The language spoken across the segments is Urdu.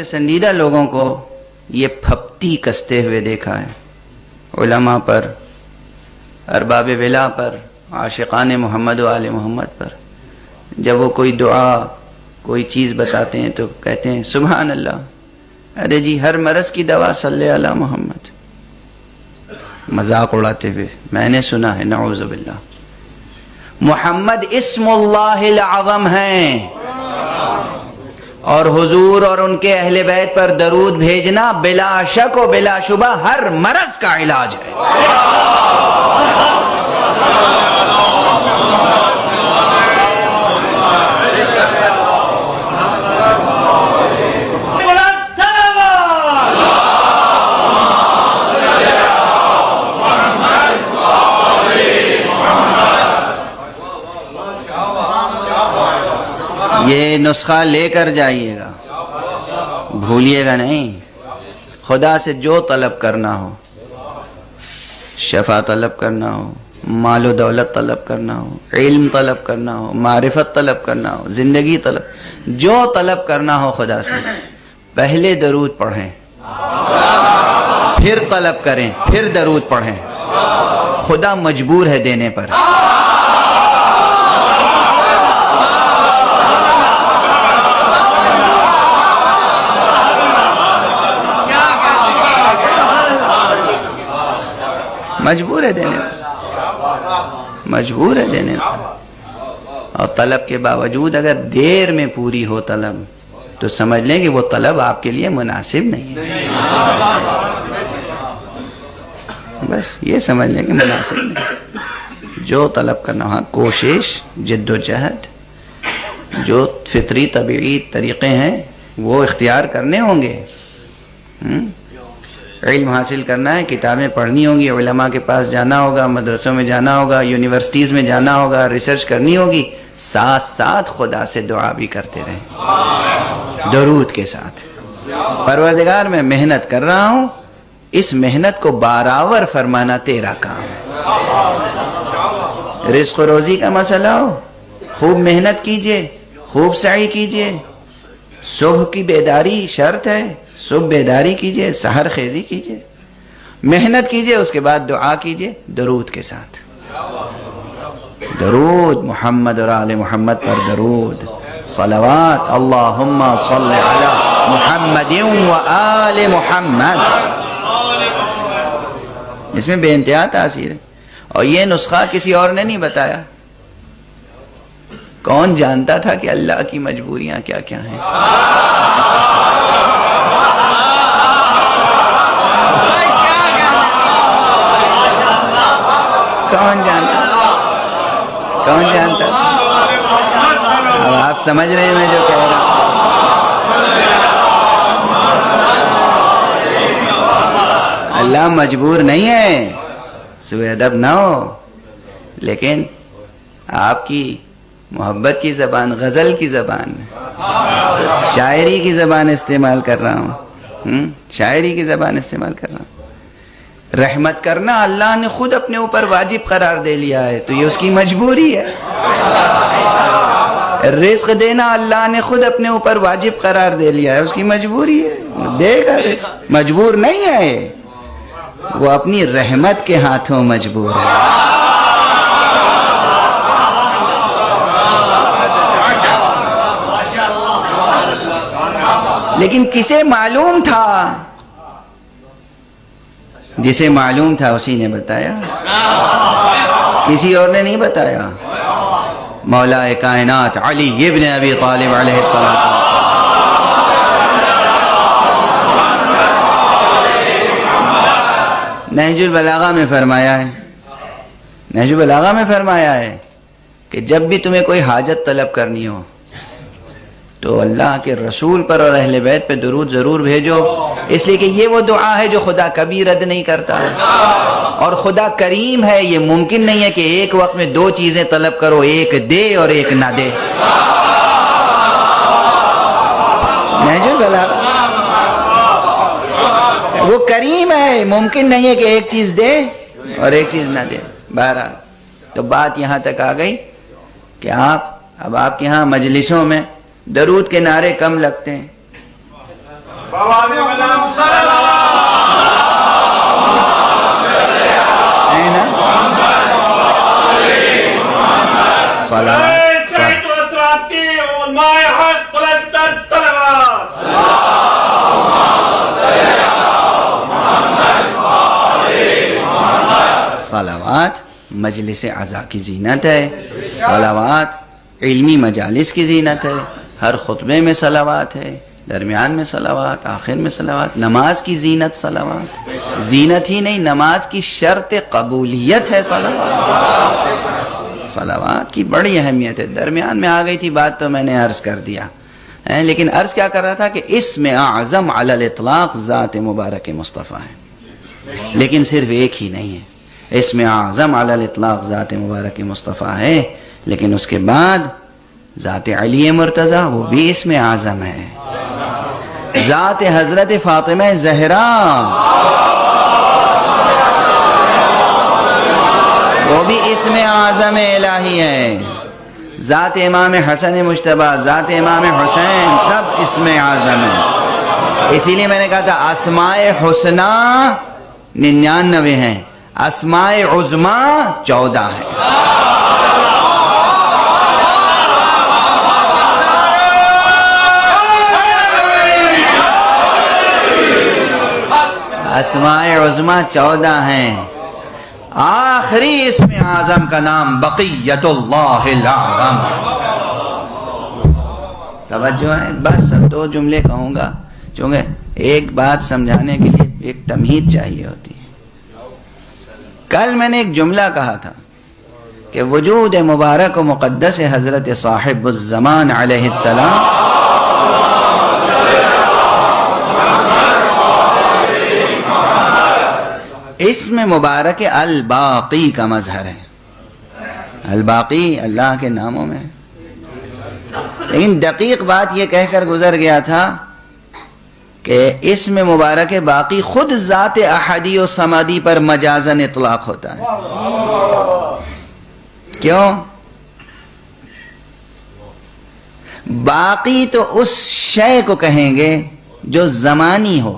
پسندیدہ لوگوں کو یہ پھپتی کستے ہوئے دیکھا ہے، علماء پر، ارباب ولا پر، عاشقان محمد و آل محمد پر. جب وہ کوئی دعا کوئی چیز بتاتے ہیں تو کہتے ہیں سبحان اللہ. ارے جی ہر مرض کی دوا صلی علی محمد. مذاق اڑاتے ہوئے میں نے سنا ہے، نعوذ باللہ. محمد اسم اللہ العظم ہیں، اور حضور اور ان کے اہل بیت پر درود بھیجنا بلا شک و بلا شبہ ہر مرض کا علاج ہے. یہ نسخہ لے کر جائیے گا، بھولیے گا نہیں. خدا سے جو طلب کرنا ہو، شفا طلب کرنا ہو، مال و دولت طلب کرنا ہو، علم طلب کرنا ہو، معرفت طلب کرنا ہو، زندگی طلب، جو طلب کرنا ہو خدا سے، پہلے درود پڑھیں، پھر طلب کریں، پھر درود پڑھیں. خدا مجبور ہے دینے پر. مجبور ہے دینے پر، مجبور ہے دینے پر. اور طلب کے باوجود اگر دیر میں پوری ہو طلب تو سمجھ لیں کہ وہ طلب آپ کے لیے مناسب نہیں ہے. بس یہ سمجھ لیں کہ مناسب نہیں. جو طلب کرنا، ہاں کوشش، جد و جہد، جو فطری طبیعی طریقے ہیں وہ اختیار کرنے ہوں گے. علم حاصل کرنا ہے، کتابیں پڑھنی ہوں گی، علماء کے پاس جانا ہوگا، مدرسوں میں جانا ہوگا، یونیورسٹیز میں جانا ہوگا، ریسرچ کرنی ہوگی. ساتھ ساتھ خدا سے دعا بھی کرتے رہیں درود کے ساتھ. پروردگار میں محنت کر رہا ہوں، اس محنت کو برابر فرمانا تیرا کام ہے. رزق و روزی کا مسئلہ ہو، خوب محنت کیجئے، خوب سعی کیجئے. صبح کی بیداری شرط ہے، صبح بیداری کیجئے، سحر خیزی کیجئے، محنت کیجئے، اس کے بعد دعا کیجئے درود کے ساتھ. درود، محمد اور آل محمد پر درود، صلوات، اللہم صلی علی محمد و آل محمد. اس میں بے انتہا تاثیر ہے. اور یہ نسخہ کسی اور نے نہیں بتایا. کون جانتا تھا کہ اللہ کی مجبوریاں کیا کیا ہیں؟ کون جانتا؟ کون جانتا؟ اب آپ سمجھ رہے ہیں میں جو کہہ رہا ہوں. اللہ مجبور نہیں ہے، سوء ادب نہ ہو. لیکن آپ کی محبت کی زبان، غزل کی زبان، شاعری کی زبان استعمال کر رہا ہوں، شاعری کی زبان استعمال کر رہا ہوں. رحمت کرنا اللہ نے خود اپنے اوپر واجب قرار دے لیا ہے تو یہ اس کی مجبوری ہے. رزق دینا اللہ نے خود اپنے اوپر واجب قرار دے لیا ہے، اس کی مجبوری ہے، دے گا رزق. مجبور نہیں ہے، وہ اپنی رحمت کے ہاتھوں مجبور ہے. لیکن کسے معلوم تھا؟ جسے معلوم تھا اسی نے بتایا، کسی اور نے نہیں بتایا. مولا کائنات علی ابن ابی طالب علیہ السلام. نہج البلاغہ میں فرمایا ہے، نہج البلاغہ میں فرمایا ہے کہ جب بھی تمہیں کوئی حاجت طلب کرنی ہو تو اللہ کے رسول پر اور اہل بیت پہ درود ضرور بھیجو، اس لیے کہ یہ وہ دعا ہے جو خدا کبھی رد نہیں کرتا. اور خدا کریم ہے، یہ ممکن نہیں ہے کہ ایک وقت میں دو چیزیں طلب کرو، ایک دے اور ایک نہ دے. نہج البلاغہ، وہ کریم ہے، ممکن نہیں ہے کہ ایک چیز دے اور ایک چیز نہ دے. بہرحال تو بات یہاں تک آ گئی کہ اب آپ کے ہاں مجلسوں میں درود کے نعرے کم لگتے ہیں، ہے نا؟ صلوات صلوات مجلس عزا کی زینت ہے، صلوات علمی مجالس کی زینت ہے، ہر خطبے میں صلوات ہے، درمیان میں صلوات، آخر میں صلوات، نماز کی زینت صلوات، زینت ہی نہیں نماز کی شرط قبولیت ہے صلوات، صلوات کی بڑی اہمیت ہے۔ درمیان میں آ گئی تھی بات تو میں نے عرض کر دیا، لیکن عرض کیا کر رہا تھا کہ اسم اعظم علی الاطلاق ذات مبارک مصطفیٰ ہے، لیکن صرف ایک ہی نہیں ہے، اسم اعظم علی الاطلاق ذات مبارک مصطفیٰ ہے، لیکن اس کے بعد ذات علی مرتضی وہ بھی اسم اعظم ہے، ذات حضرت فاطمہ زہرا وہ بھی اسم اعظم الہی ہے، ذات امام حسن مجتبی، ذات امام حسین سب اسم اعظم ہے۔ اسی لیے میں نے کہا تھا اسماء حسنہ 99 ہیں، اسماء عظمی 14 ہیں۔ اسماء عظمی 14 ہیں، آخری اسم اعظم کا نام بقیت اللہ العظم۔ توجہ ہے، بس اب 2 جملے کہوں گا، چونکہ ایک بات سمجھانے کے لیے ایک تمہید چاہیے ہوتی ہے۔ کل میں نے ایک جملہ کہا تھا کہ وجود مبارک و مقدس حضرت صاحب الزمان علیہ السلام اسم مبارک الباقی کا مظہر ہے، الباقی اللہ کے ناموں میں، لیکن دقیق بات یہ کہہ کر گزر گیا تھا کہ اسم مبارک باقی خود ذات احدی و صمدی پر مجازن اطلاق ہوتا ہے۔ کیوں؟ باقی تو اس شے کو کہیں گے جو زمانی ہو،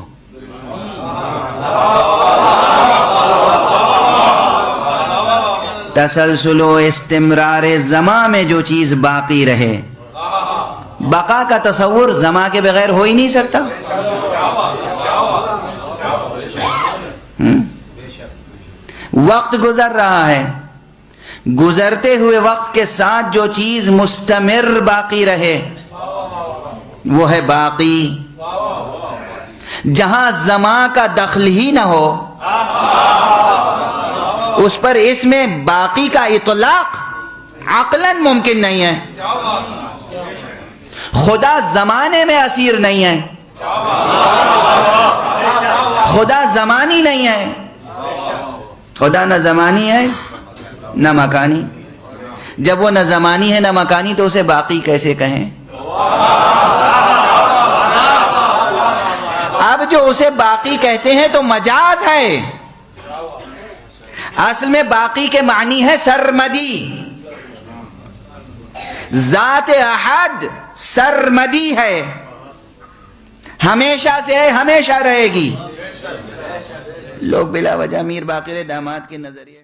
تسلسل و استمرار زمان میں جو چیز باقی رہے، بقا کا تصور زمان کے بغیر ہو ہی نہیں سکتا۔ وقت گزر رہا ہے، گزرتے ہوئے وقت کے ساتھ جو چیز مستمر باقی رہے وہ ہے باقی۔ جہاں زمان کا دخل ہی نہ ہو اس پر اسم باقی کا اطلاق عقلاً ممکن نہیں ہے۔ خدا زمانے میں اسیر نہیں ہے، خدا زمانی نہیں ہے، خدا نہ زمانی ہے نہ مکانی۔ جب وہ نہ زمانی ہے نہ مکانی تو اسے باقی کیسے کہیں؟ اب جو اسے باقی کہتے ہیں تو مجاز ہے، اصل میں باقی کے معنی ہے سرمدی۔ ذات احد سرمدی ہے، ہمیشہ سے ہے، ہمیشہ رہے گی۔ لوگ بلا وجہ میر باقر داماد کے نظریے